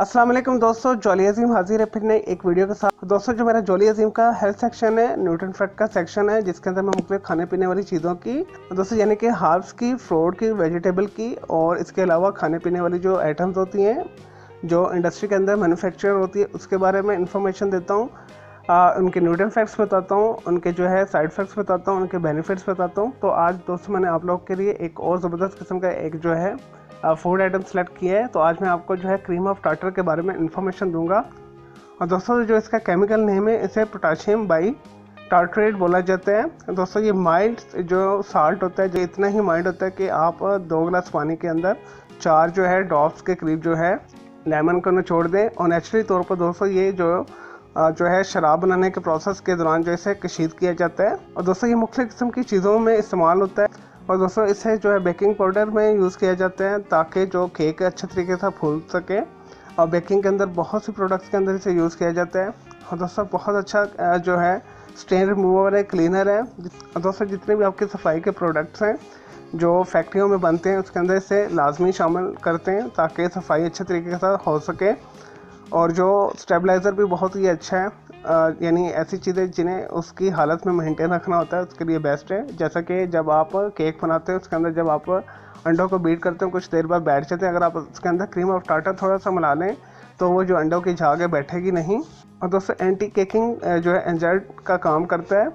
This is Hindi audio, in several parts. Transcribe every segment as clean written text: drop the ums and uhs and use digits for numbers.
अस्सलाम वालेकुम दोस्तों, जॉली अजीम हाजिर है फिर नई एक वीडियो के साथ। दोस्तों, जो मेरा जॉली अजीम का हेल्थ सेक्शन है, न्यूट्रिएंट फैक्ट का सेक्शन है, जिसके अंदर मैं मुख्तलिफ खाने पीने वाली चीज़ों की दोस्तों यानी कि हर्ब्स की, फ्रूट की, वेजिटेबल की और इसके अलावा खाने पीने वाली जो आइटम्स होती हैं जो इंडस्ट्री के अंदर मैन्युफैक्चर होती है उसके बारे में इंफॉर्मेशन देता हूँ। उनके न्यूट्रिएंट फैक्ट्स बताता हूँ, उनके जो है साइड इफेक्ट्स बताता हूँ, उनके बेनिफिट्स बताता हूँ। तो आज दोस्तों मैंने आप लोग के लिए एक और ज़बरदस्त किस्म का एक जो है फूड आइटम सेलेक्ट किया है। तो आज मैं आपको जो है क्रीम ऑफ टार्टर के बारे में इंफॉर्मेशन दूंगा। और दोस्तों, जो इसका केमिकल नेम है इसे पोटाशियम बाई टार्टरेट बोला जाता है। दोस्तों, ये माइल्ड जो साल्ट होता है, जो इतना ही माइल्ड होता है कि आप 2 गिलास पानी के अंदर 4 जो है ड्रॉप्स के करीब जो है लेमन को निचोड़ दें। और नेचुरली तौर पर दोस्तों ये जो है शराब बनाने के प्रोसेस के दौरान जो इसे कशीद किया जाता है। और दोस्तों, ये मुख्तलिफ किस्म की चीज़ों में इस्तेमाल होता है। और दोस्तों, इसे जो है बेकिंग पाउडर में यूज़ किया जाता है ताकि जो केक अच्छे तरीके से फूल सके। और बेकिंग के अंदर बहुत सी प्रोडक्ट्स के अंदर इसे यूज़ किया जाता है। और दोस्तों, बहुत अच्छा जो है स्टेन रिमूवर है, क्लीनर है। और दोस्तों, जितने भी आपके सफाई के प्रोडक्ट्स हैं जो फैक्ट्रियों में बनते हैं उसके अंदर इसे लाजमी शामिल करते हैं ताकि सफाई अच्छे तरीके के साथ हो सके। और जो स्टेबलाइज़र भी बहुत ही अच्छा है, यानी ऐसी चीज़ें जिन्हें उसकी हालत में मेंटेन रखना होता है उसके लिए बेस्ट है। जैसा कि जब आप केक बनाते हैं उसके अंदर जब आप अंडों को बीट करते हैं कुछ देर बाद बैठ जाते हैं, अगर आप उसके अंदर क्रीम ऑफ टार्टर थोड़ा सा मिला लें तो वो जो अंडों की झाग है बैठेगी नहीं। और दोस्तों, एंटी केकिंग जो है एंजाइड का काम करता है।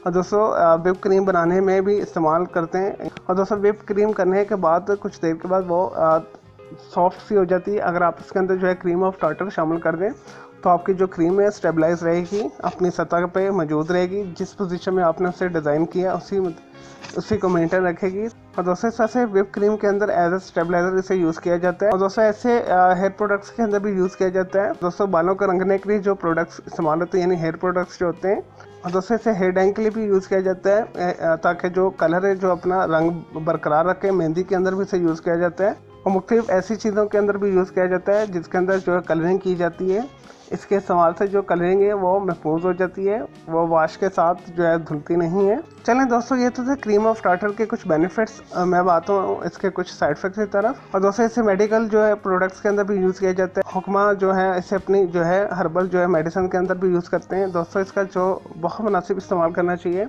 और दोस्तों, व्हिप क्रीम बनाने में भी इस्तेमाल करते हैं। और दोस्तों, व्हिप क्रीम करने के बाद कुछ देर के बाद वो सॉफ्ट सी हो जाती है। अगर आप इसके अंदर जो है क्रीम ऑफ टार्टर शामिल कर दें तो आपकी जो क्रीम है स्टेबलाइज रहेगी, अपनी सतह पे मौजूद रहेगी। जिस पोजीशन में आपने उसे डिज़ाइन किया उसी को मेंटेन रखेगी। और दोस्तों, इस तरह से व्हिप क्रीम के अंदर एज ए स्टेबलाइजर इसे यूज़ किया जाता है। और दोस्तों, ऐसे हेयर प्रोडक्ट्स के अंदर भी यूज़ किया जाता है। दोस्तों, बालों को रंगने के लिए जो प्रोडक्ट्स इस्तेमाल होते हैं यानी हेयर प्रोडक्ट्स जो होते हैं। और दोस्तों, इसे हेयर डाइंग के लिए भी यूज़ किया जाता है ताकि जो कलर है जो अपना रंग बरकरार रखे। मेहंदी के अंदर भी इसे यूज़ किया जाता है और मुख्तलिफ ऐसी चीज़ों के अंदर भी यूज़ किया जाता है जिसके अंदर जो है कलरिंग की जाती है। इसके इस्तेमाल से जो कलरिंग है वो महफूज हो जाती है, वो वाश के साथ जो है धुलती नहीं है। चलें दोस्तों, ये तो थे क्रीम ऑफ टार्टर के कुछ बेनिफिट्स। मैं बात हूँ इसके कुछ साइड इफेक्ट्स की तरफ। और दोस्तों, इसे मेडिकल जो है प्रोडक्ट्स के अंदर भी यूज़ किया जाता है। हुक्मा जो है इसे अपनी जो है हर्बल जो है मेडिसिन के अंदर भी यूज़ करते हैं। दोस्तों, इसका जो बहुत मुनासिब इस्तेमाल करना चाहिए।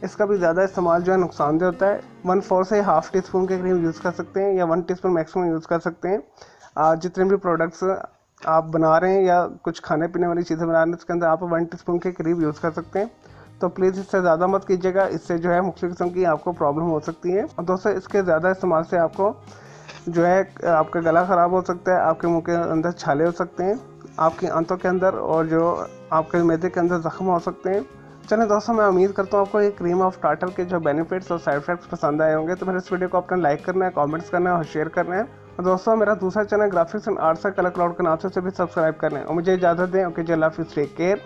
इसका भी ज़्यादा इस्तेमाल जो है नुकसानदेह होता है। 1/4 से ½ टीस्पून के करीब यूज़ कर सकते हैं या 1 टीस्पून मैक्सिमम यूज़ कर सकते हैं। जितने भी प्रोडक्ट्स आप बना रहे हैं या कुछ खाने पीने वाली चीज़ें बना रहे हैं उसके अंदर आप 1 टीस्पून के करीब यूज़ कर सकते हैं। तो प्लीज़ इससे ज़्यादा मत कीजिएगा, इससे जो है मुख्तलिफ किस्म की आपको प्रॉब्लम हो सकती है। और दोस्तों, इसके ज़्यादा इस्तेमाल से आपको जो है आपका गला ख़राब हो सकता है, आपके मुंह के अंदर छाले हो सकते हैं, आपकी आंतों के अंदर और जो आपके मैदे के अंदर ज़ख्म हो सकते हैं। चलें दोस्तों, मैं उम्मीद करता हूँ आपको ये क्रीम ऑफ टार्टर के जो बेनिफिट्स और साइड इफेक्ट्स पसंद आए होंगे। तो मेरे इस वीडियो को अपना लाइक करना है, कमेंट्स करना है और शेयर करना है। और दोस्तों, मेरा दूसरा channel graphics and arts colour cloud के नाम से भी सब्सक्राइब करना है। और मुझे इजाज़त दें। ओके जी, अल्लाह हाफिज़, टेक केयर।